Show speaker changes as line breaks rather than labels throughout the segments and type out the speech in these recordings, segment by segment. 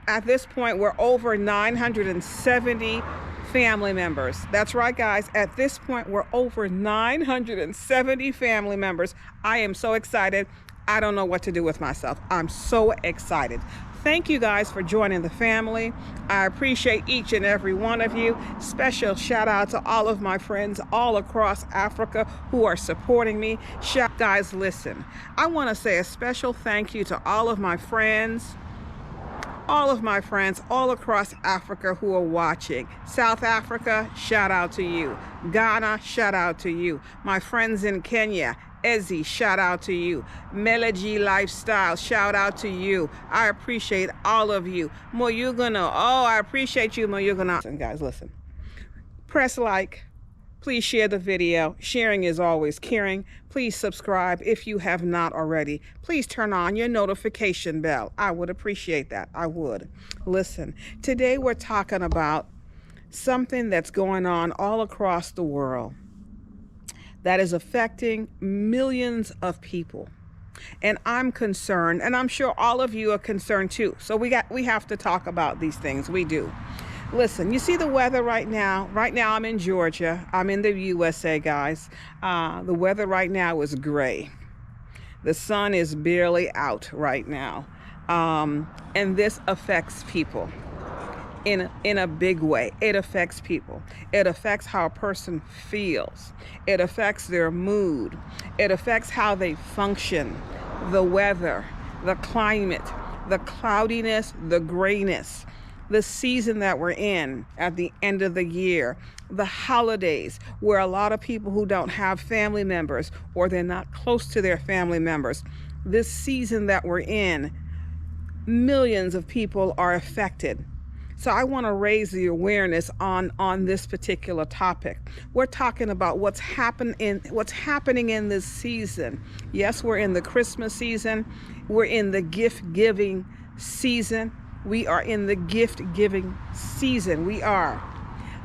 At this point, we're over 970 family members. That's right, guys. At this point, we're over 970 family members. I am so excited. I don't know what to do with myself. I'm so excited. Thank you guys for joining the family. I appreciate each and every one of you. Special shout out to all of my friends all across Africa who are supporting me. Guys, listen, I want to say a special thank you to all of my friends all across Africa who are watching. South Africa, shout out to you. Ghana, shout out to you. My friends in Kenya, Ezzy, shout out to you. Melody Lifestyle, shout out to you. I appreciate all of you. Moyugana, I appreciate you, Moyugana. And guys, listen, press like. Please share the video. Sharing is always caring. Please subscribe if you have not already. Please turn on your notification bell. I would appreciate that. I would. Listen, today we're talking about something that's going on all across the world that is affecting millions of people. And I'm concerned, and I'm sure all of you are concerned too. So we have to talk about these things. We do. Listen, you see the weather right now? Right now I'm in Georgia. I'm in the USA, guys. The weather right now is gray. The sun is barely out right now. And this affects people in a big way. It affects people. It affects how a person feels. It affects their mood. It affects how they function. The weather, the climate, the cloudiness, the grayness, the season that we're in at the end of the year, the holidays, where a lot of people who don't have family members or they're not close to their family members, this season that we're in, millions of people are affected. So I want to raise the awareness on this particular topic. We're talking about what's happening in this season. Yes, we're in the Christmas season. We're in the gift-giving season. We are in the gift-giving season. We are.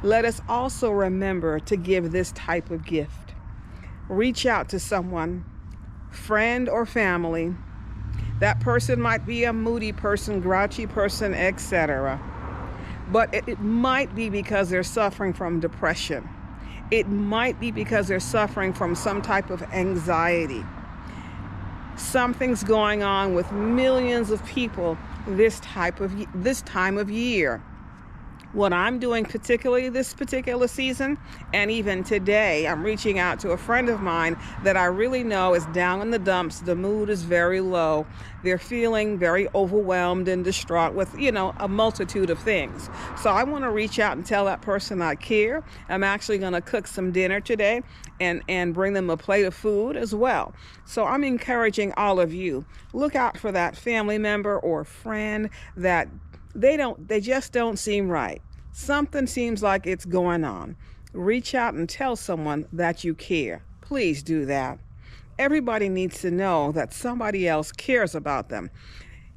Let us also remember to give this type of gift. Reach out to someone, friend or family. That person might be a moody person, grouchy person, etc. But it might be because they're suffering from depression. It might be because they're suffering from some type of anxiety. Something's going on with millions of people this time of year. What I'm doing, particularly this particular season, and even today, I'm reaching out to a friend of mine that I really know is down in the dumps. The mood is very low. They're feeling very overwhelmed and distraught with, a multitude of things. So I want to reach out and tell that person I care. I'm actually going to cook some dinner today and bring them a plate of food as well. So I'm encouraging all of you, look out for that family member or friend that they just don't seem right. Something seems like it's going on. Reach out and tell someone that you care. Please do that. Everybody needs to know that somebody else cares about them.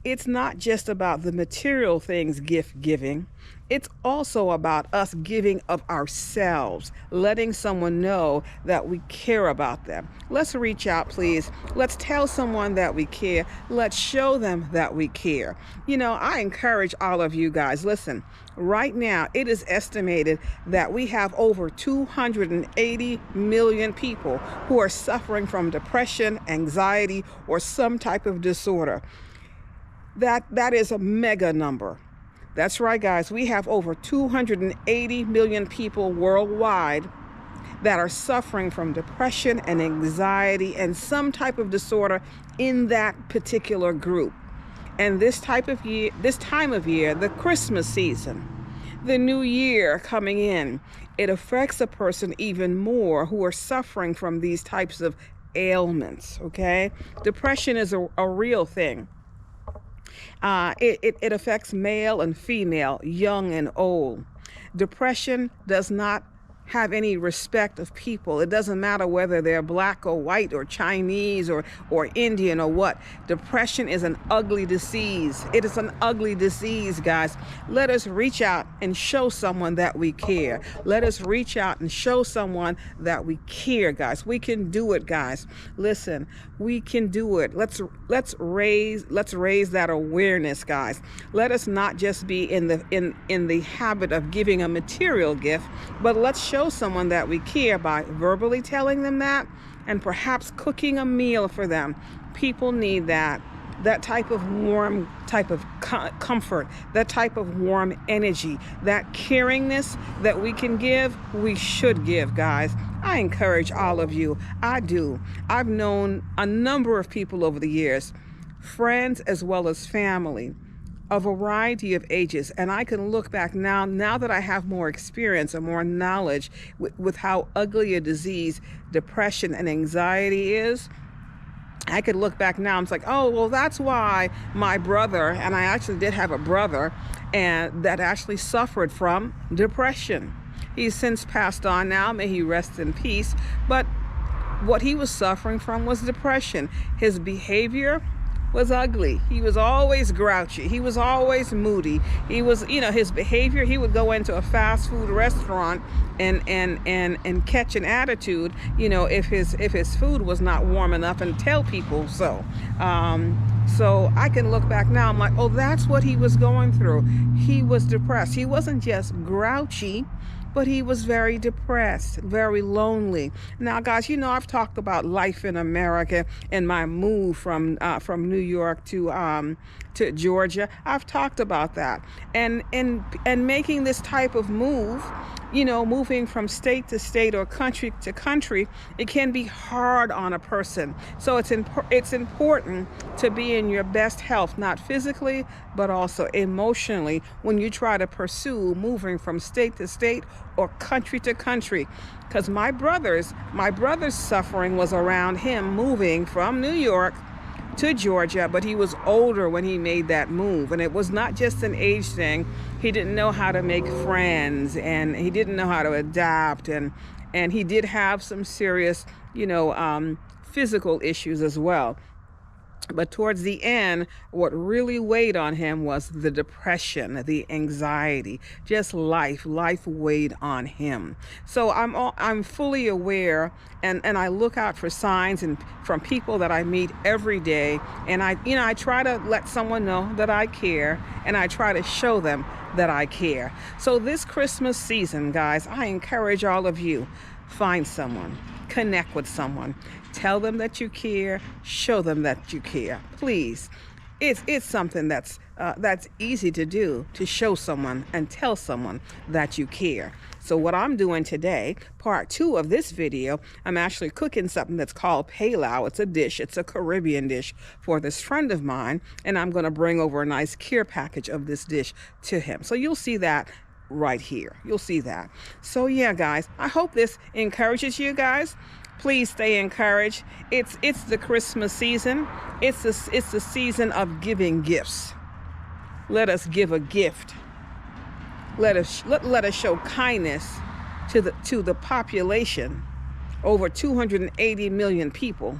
It's not just about the material things, gift giving. It's also about us giving of ourselves, letting someone know that we care about them. Let's reach out, please. Let's tell someone that we care. Let's show them that we care. I encourage all of you guys, listen, right now it is estimated that we have over 280 million people who are suffering from depression, anxiety, or some type of disorder. That is a mega number. That's right, guys. We have over 280 million people worldwide that are suffering from depression and anxiety and some type of disorder in that particular group. And this time of year, the Christmas season, the new year coming in, it affects a person even more who are suffering from these types of ailments, okay? Depression is a real thing. It affects male and female, young and old. Depression does not have any respect of people. It doesn't matter whether they're black or white or Chinese or Indian or what. Depression is an ugly disease. It is an ugly disease, guys. Let us reach out and show someone that we care. Let us reach out and show someone that we care, guys. We can do it, guys. Listen, we can do it. Let's raise that awareness, guys. Let us not just be in the habit of giving a material gift, but let's show someone that we care by verbally telling them that, and perhaps cooking a meal for them. People need that type of warm type of comfort, that type of warm energy, that caringness that we can give, we should give, guys. I encourage all of you. I do. I've known a number of people over the years, friends as well as family, a variety of ages, and I can look back now that I have more experience and more knowledge with how ugly a disease depression and anxiety is. I could look back now and it's like, oh, well, that's why my brother, and I actually did have a brother, and that actually suffered from depression. He's since passed on now, may he rest in peace, but what he was suffering from was depression. His behavior was ugly. He was always grouchy. He was always moody. He was, his behavior, he would go into a fast food restaurant and catch an attitude, if his food was not warm enough, and tell people so. So I can look back now, I'm like, oh, that's what he was going through. He was depressed. He wasn't just grouchy, but he was very depressed, very lonely. Now, guys, I've talked about life in America and my move from New York to Georgia. I've talked about that, and making this type of move, moving from state to state or country to country, it can be hard on a person. So it's important to be in your best health, not physically, but also emotionally, when you try to pursue moving from state to state or country to country. Because my brother's suffering was around him moving from New York to Georgia, but he was older when he made that move, and it was not just an age thing. He didn't know how to make friends, and he didn't know how to adapt, and he did have some serious physical issues as well. But towards the end, what really weighed on him was the depression, the anxiety, just life weighed on him. So I'm fully aware, and I look out for signs and from people that I meet every day, and I try to let someone know that I care, and I try to show them that I care. So this Christmas season, guys, I encourage all of you, find someone, connect with someone, tell them that you care, show them that you care. Please, it's something that's easy to do, to show someone and tell someone that you care. So what I'm doing today, part 2 of this video, I'm actually cooking something that's called pilau. It's a dish, it's a Caribbean dish for this friend of mine, and I'm going to bring over a nice care package of this dish to him. So you'll see that right here. You'll see that. So yeah, guys, I hope this encourages you guys. Please stay encouraged. It's the Christmas season. It's the season of giving gifts. Let us give a gift. Let us show kindness to the population, over 280 million people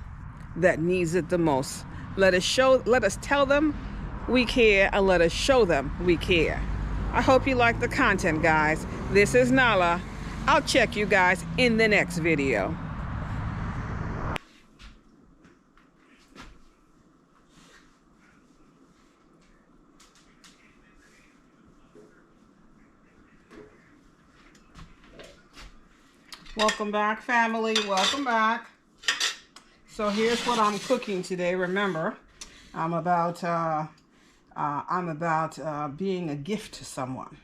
that needs it the most. Let us tell them we care, and let us show them we care. I hope you like the content, guys. This is Nala. I'll check you guys in the next video. Welcome back, family. Welcome back. So here's what I'm cooking today. Remember, I'm about being a gift to someone.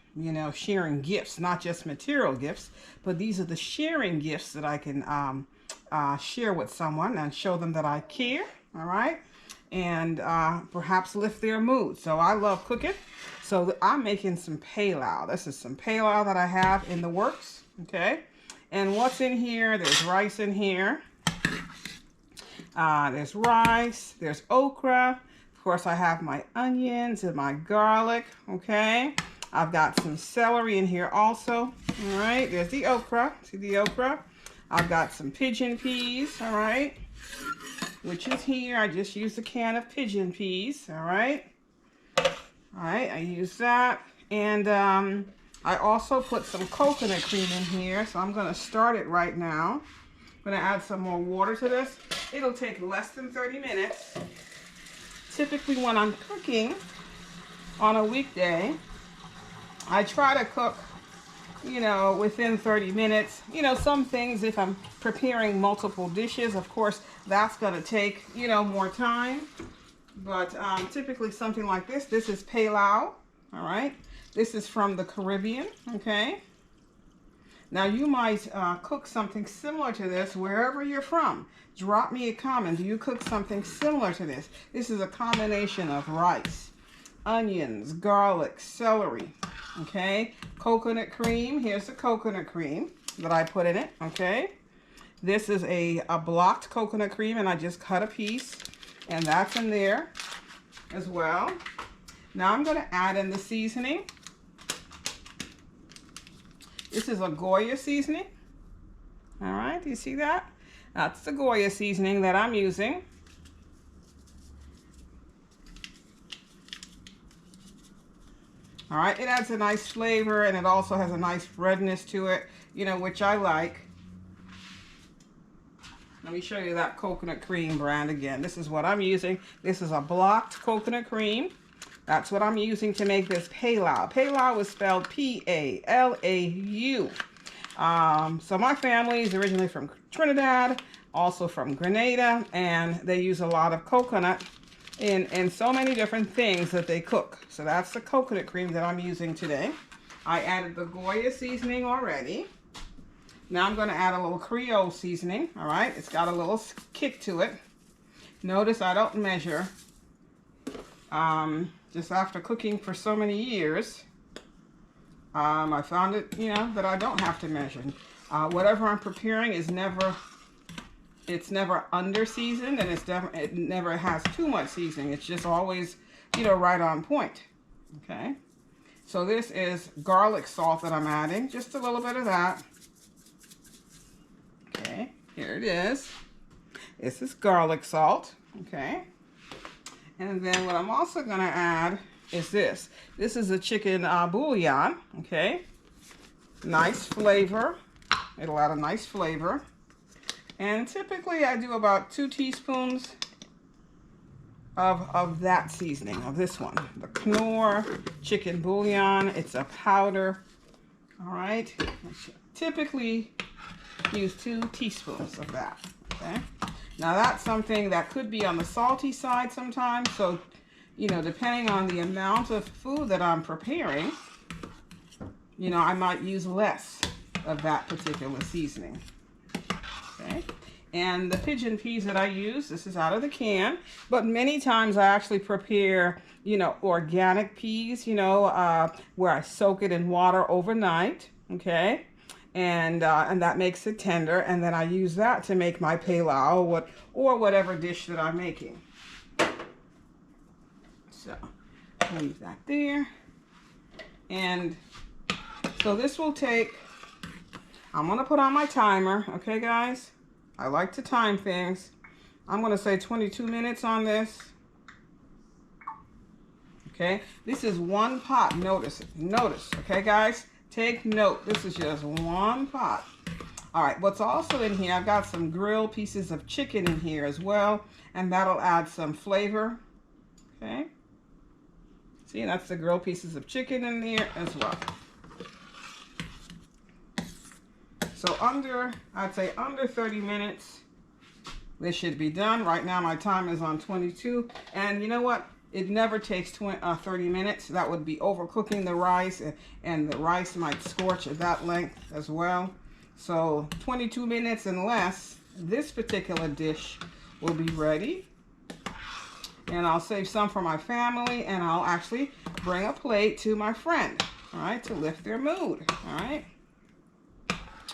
Sharing gifts, not just material gifts, but these are the sharing gifts that I can share with someone and show them that I care. All right, and perhaps lift their mood. So I love cooking. So I'm making some pilau. This is some pilau that I have in the works. Okay. And what's in here? There's rice in here. There's rice. There's okra. Of course, I have my onions and my garlic. Okay. I've got some celery in here also. All right, there's the okra. See the okra? I've got some pigeon peas, all right, which is here. I just used a can of pigeon peas, all right. All right, I use that. And I also put some coconut cream in here, so I'm gonna start it right now. I'm gonna add some more water to this. It'll take less than 30 minutes. Typically when I'm cooking on a weekday, I try to cook, you know, within 30 minutes. You know, some things, if I'm preparing multiple dishes, of course, that's gonna take, you know, more time. But typically something like this is pilau, all right? This is from the Caribbean, okay? Now you might cook something similar to this wherever you're from. Drop me a comment. Do you cook something similar to this? This is a combination of rice, onions, garlic, celery, okay? Coconut cream. Here's the coconut cream that I put in it, okay? This is a blocked coconut cream, and I just cut a piece, and that's in there as well. Now I'm going to add in the seasoning. This is a Goya seasoning. All right, do you see that? That's the Goya seasoning that I'm using. All right, it adds a nice flavor, and it also has a nice redness to it, you know, which I like. Let me show you that coconut cream brand again. This is what I'm using. This is a blocked coconut cream. That's what I'm using to make this pilau. Pilau is spelled P-A-L-A-U. So my family is originally from Trinidad, also from Grenada, and they use a lot of coconut in so many different things that they cook. So that's the coconut cream that I'm using today. I added the Goya seasoning already. Now I'm going to add a little Creole seasoning, all right? It's got a little kick to it. Notice I don't measure. Just after cooking for so many years, I found it, you know, that I don't have to measure. Whatever I'm preparing is never under seasoned, and it never has too much seasoning. It's just always, you know, right on point. Okay. So this is garlic salt that I'm adding, just a little bit of that. Okay, here it is. This is garlic salt. Okay. And then what I'm also going to add is this. This is a chicken bouillon, okay? Nice flavor. It'll add a nice flavor. And typically I do about 2 teaspoons of that seasoning, of this one. The Knorr chicken bouillon. It's a powder, all right? I typically use 2 teaspoons of that, okay? Now that's something that could be on the salty side sometimes, so, you know, depending on the amount of food that I'm preparing, you know, I might use less of that particular seasoning, okay? And the pigeon peas that I use, this is out of the can, but many times I actually prepare, you know, organic peas, you know, where I soak it in water overnight, okay? And that makes it tender, and then I use that to make my pilau or whatever dish that I'm making. So leave that there. And so this will take, I'm going to put on my timer, okay guys? I like to time things. I'm going to say 22 minutes on this. Okay, this is 1 pot. Notice, okay guys? Take note, this is just 1 pot. All right, what's also in here, I've got some grilled pieces of chicken in here as well, and that'll add some flavor, okay? See, that's the grilled pieces of chicken in there as well. So I'd say under 30 minutes, this should be done. Right now my time is on 22, and you know what? It never takes 30 minutes. That would be overcooking the rice, and the rice might scorch at that length as well. So 22 minutes and less, this particular dish will be ready. And I'll save some for my family, and I'll actually bring a plate to my friend, all right, to lift their mood, all right?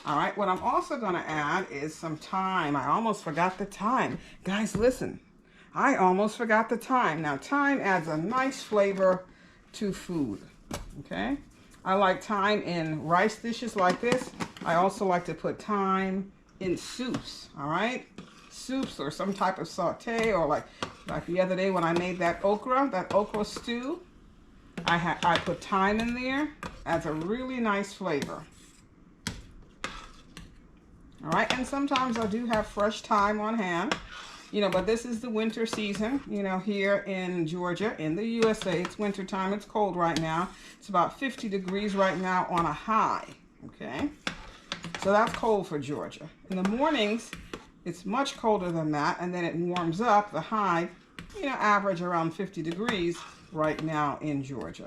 All right, what I'm also gonna add is some thyme. I almost forgot the thyme. Guys, listen. I almost forgot the thyme. Now, thyme adds a nice flavor to food, okay? I like thyme in rice dishes like this. I also like to put thyme in soups, all right? Soups or some type of saute, or like the other day when I made that okra stew, I put thyme in there. Adds a really nice flavor. All right, and sometimes I do have fresh thyme on hand, you know, but this is the winter season, you know, here in Georgia, in the USA. It's winter time. It's cold right now. It's about 50 degrees right now on a high, okay? So that's cold for Georgia. In the mornings, it's much colder than that, and then it warms up. The high, you know, average around 50 degrees right now in Georgia.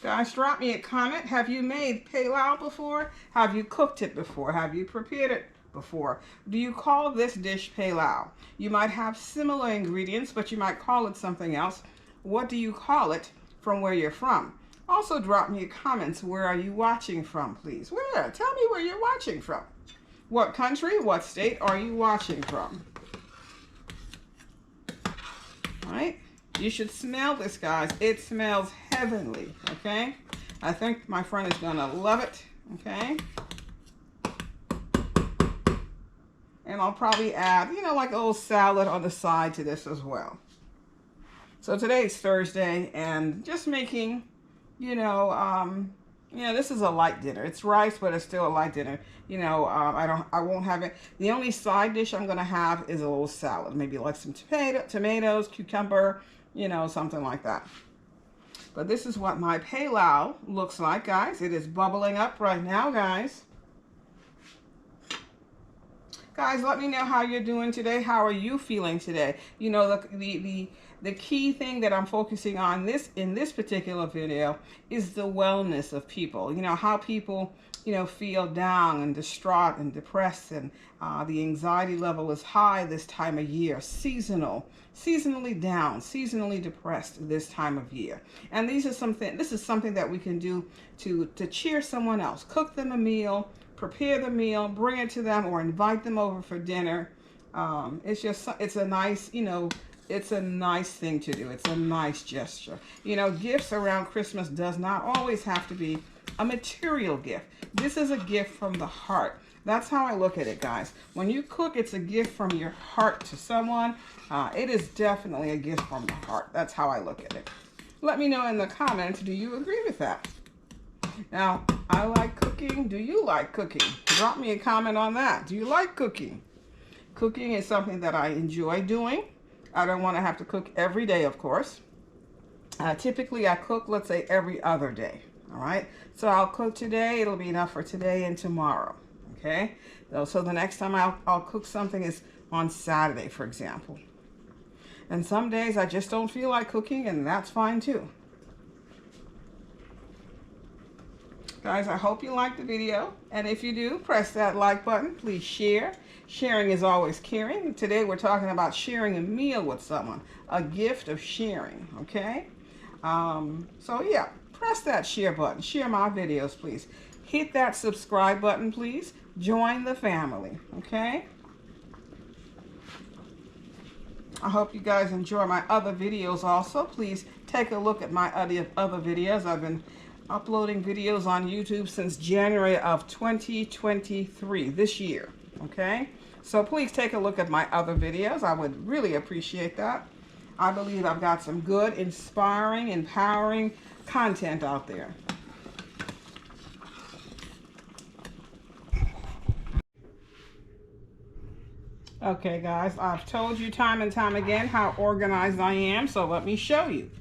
Guys, drop me a comment. Have you made pilau before? Have you cooked it before? Have you prepared it before? Do you call this dish pilau? You might have similar ingredients, but you might call it something else. What do you call it from where you're from? Also, drop me a comments. Where are you watching from, please? Where? Tell me where you're watching from. What country, what state are you watching from? All right? You should smell this, guys. It smells heavenly, okay? I think my friend is gonna love it, okay? And I'll probably add, you know, like a little salad on the side to this as well. So today is Thursday, and just making, you know, this is a light dinner. It's rice, but it's still a light dinner. You know, I won't have it. The only side dish I'm gonna have is a little salad, maybe like some tomatoes, cucumber, you know, something like that. But this is what my pilau looks like, guys. It is bubbling up right now, guys. Guys, let me know how you're doing today. How are you feeling today? You know, the key thing that I'm focusing on in this particular video is the wellness of people. You know, how people, you know, feel down and distraught and depressed, and the anxiety level is high this time of year, seasonally down, seasonally depressed this time of year. And this is something that we can do to cheer someone else. Cook them a meal, prepare the meal, bring it to them, or invite them over for dinner. It's a nice, you know, it's a nice thing to do. It's a nice gesture. You know, gifts around Christmas does not always have to be a material gift. This is a gift from the heart. That's how I look at it, guys. When you cook, it's a gift from your heart to someone. It is definitely a gift from the heart. That's how I look at it. Let me know in the comments, do you agree with that? Now, I like cooking. Do you like cooking? Drop me a comment on that. Do you like cooking? Cooking is something that I enjoy doing. I don't want to have to cook every day, of course. Typically, I cook, let's say, every other day. All right? So I'll cook today. It'll be enough for today and tomorrow. Okay? So the next time I'll cook something is on Saturday, for example. And some days I just don't feel like cooking, and that's fine too. Guys, I hope you liked the video. And if you do, press that like button. Please share. Sharing is always caring. Today we're talking about sharing a meal with someone. A gift of sharing, okay? So yeah, press that share button. Share my videos, please. Hit that subscribe button, please. Join the family, okay? I hope you guys enjoy my other videos also. Please take a look at my other videos. I've been uploading videos on YouTube since January of 2023, this year, okay? So please take a look at my other videos. I would really appreciate that. I believe I've got some good, inspiring, empowering content out there. Okay, guys, I've told you time and time again how organized I am, so let me show you.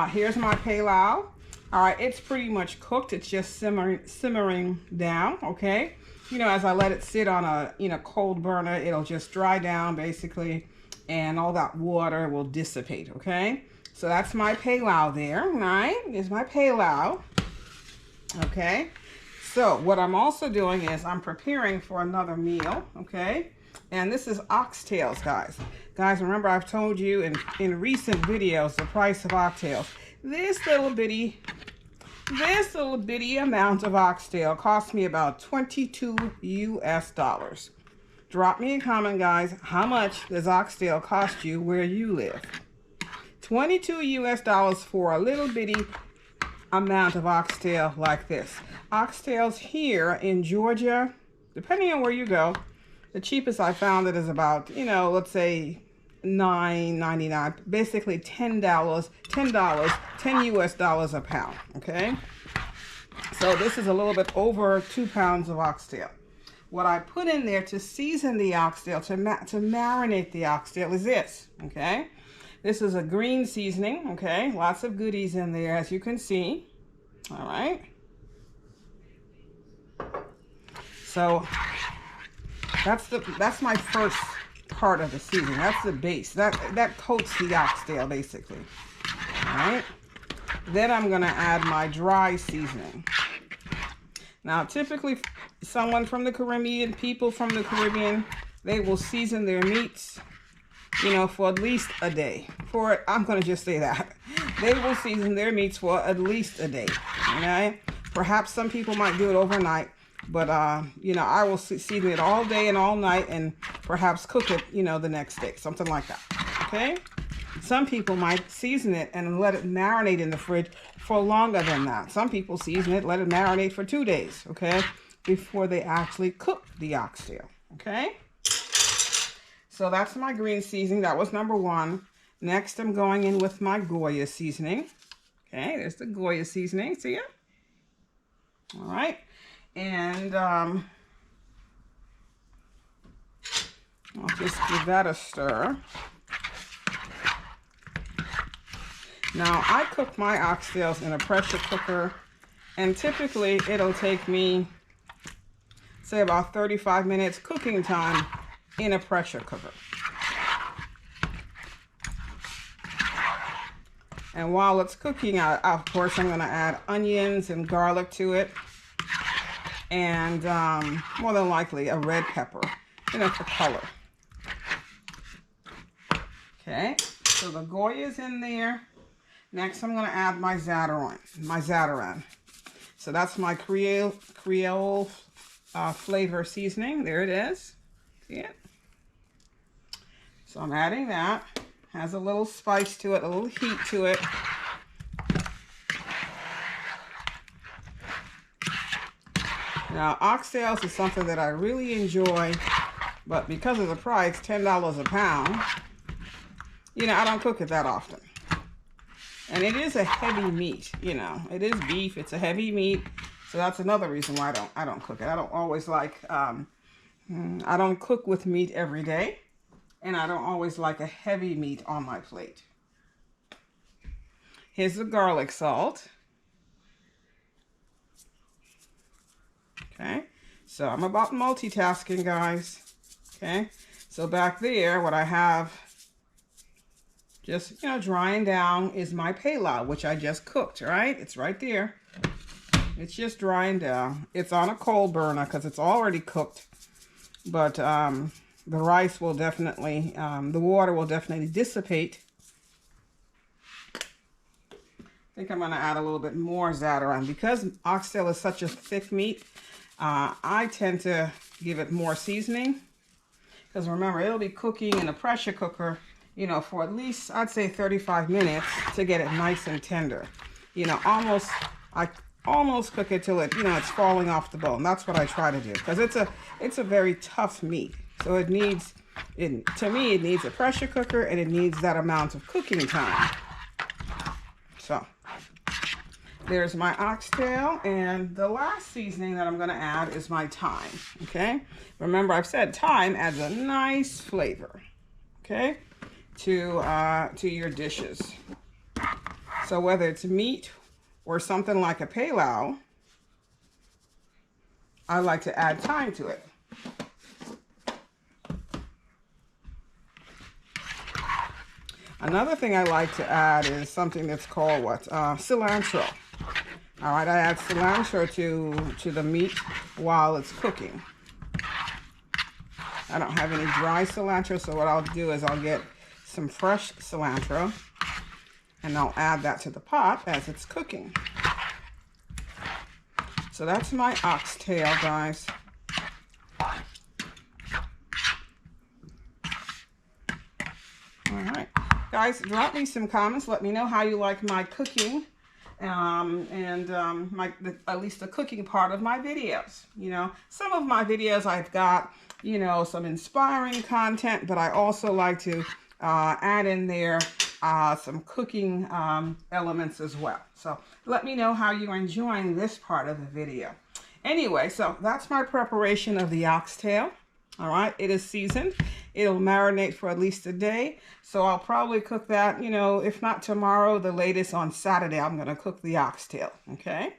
Here's my pilau. All right, it's pretty much cooked. It's just simmering down, okay? You know, as I let it sit on a, cold burner, it'll just dry down, basically, and all that water will dissipate, okay? So that's my pilau there, right? There's my pilau, okay? So what I'm also doing is I'm preparing for another meal, okay? And this is oxtails, guys. Guys, remember I've told you in recent videos the price of oxtails. This little bitty amount of oxtail cost me about $22 US. Drop me a comment, guys. How much does oxtail cost you where you live? $22 US for a little bitty amount of oxtail like this. Oxtails here in Georgia, depending on where you go, the cheapest I found it is about, you know, let's say $9.99, basically $10, $10 US a pound, okay? So this is a little bit over 2 pounds of oxtail. What I put in there to season the oxtail, to marinate the oxtail is this, okay? This is a green seasoning, okay? Lots of goodies in there, as you can see, all right? So that's my first part of the seasoning. That's the base. That coats the oxtail, basically, all right? Then I'm gonna add my dry seasoning. Now, typically, someone from the Caribbean, people from the Caribbean, they will season their meats, you know, for at least a day. I'm going to just say that. They will season their meats for at least a day, okay? Perhaps some people might do it overnight, but, you know, I will season it all day and all night and perhaps cook it, you know, the next day, something like that, okay? Some people might season it and let it marinate in the fridge for longer than that. Some people season it, let it marinate for 2 days, okay, before they actually cook the oxtail, okay? So that's my green seasoning. That was number one. Next, I'm going in with my Goya seasoning. Okay, there's the Goya seasoning. See it? All right. And I'll just give that a stir. Now, I cook my oxtails in a pressure cooker, and typically it'll take me, say, about 35 minutes cooking time in a pressure cooker. And while it's cooking, of course, I'm going to add onions and garlic to it, and more than likely a red pepper, you know, for color. Okay, so the Goya's in there. Next, I'm going to add my Zatarain. So that's my Creole flavor seasoning. There it is. See it? So I'm adding that. Has a little spice to it, a little heat to it. Now, oxtails is something that I really enjoy, but because of the price, $10 a pound, you know, I don't cook it that often. And it is a heavy meat, you know. It is beef. It's a heavy meat. So that's another reason why I don't cook it. I don't always like, I don't cook with meat every day. And I don't always like a heavy meat on my plate. Here's the garlic salt. Okay. So I'm about multitasking, guys. Okay. So back there, what I have just, you know, drying down is my pilau, which I just cooked, right? It's right there. It's just drying down. It's on a coal burner because it's already cooked. But the rice will definitely, the water will definitely dissipate. I think I'm going to add a little bit more Zatarain. Because oxtail is such a thick meat, I tend to give it more seasoning. Because remember, it'll be cooking in a pressure cooker, you know, for at least, I'd say 35 minutes to get it nice and tender. You know, I almost cook it till it, you know, it's falling off the bone. That's what I try to do, because it's a very tough meat. So it needs, to me, it needs a pressure cooker, and it needs that amount of cooking time. So there's my oxtail, and the last seasoning that I'm going to add is my thyme. Okay, remember I've said thyme adds a nice flavor. Okay. To your dishes. So whether it's meat or something like a pilau, I like to add thyme to it. Another thing I like to add is something that's called what? Cilantro. All right, I add cilantro to the meat while it's cooking. I don't have any dry cilantro, so what I'll do is I'll get some fresh cilantro, and I'll add that to the pot as it's cooking. So that's my oxtail, guys. Guys, drop me some comments. Let me know how you like my cooking. At least the cooking part of my videos. You know, some of my videos I've got, you know, some inspiring content, but I also like to add in there some cooking elements as well. So let me know how you're enjoying this part of the video. Anyway, so that's my preparation of the oxtail. All right, it is seasoned. It'll marinate for at least a day. So I'll probably cook that, you know, if not tomorrow, the latest on Saturday, I'm going to cook the oxtail. Okay.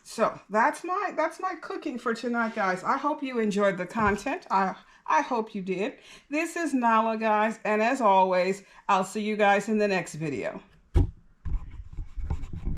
So that's my cooking for tonight, guys. I hope you enjoyed the content. I hope you did. This is Nala, guys. And as always, I'll see you guys in the next video.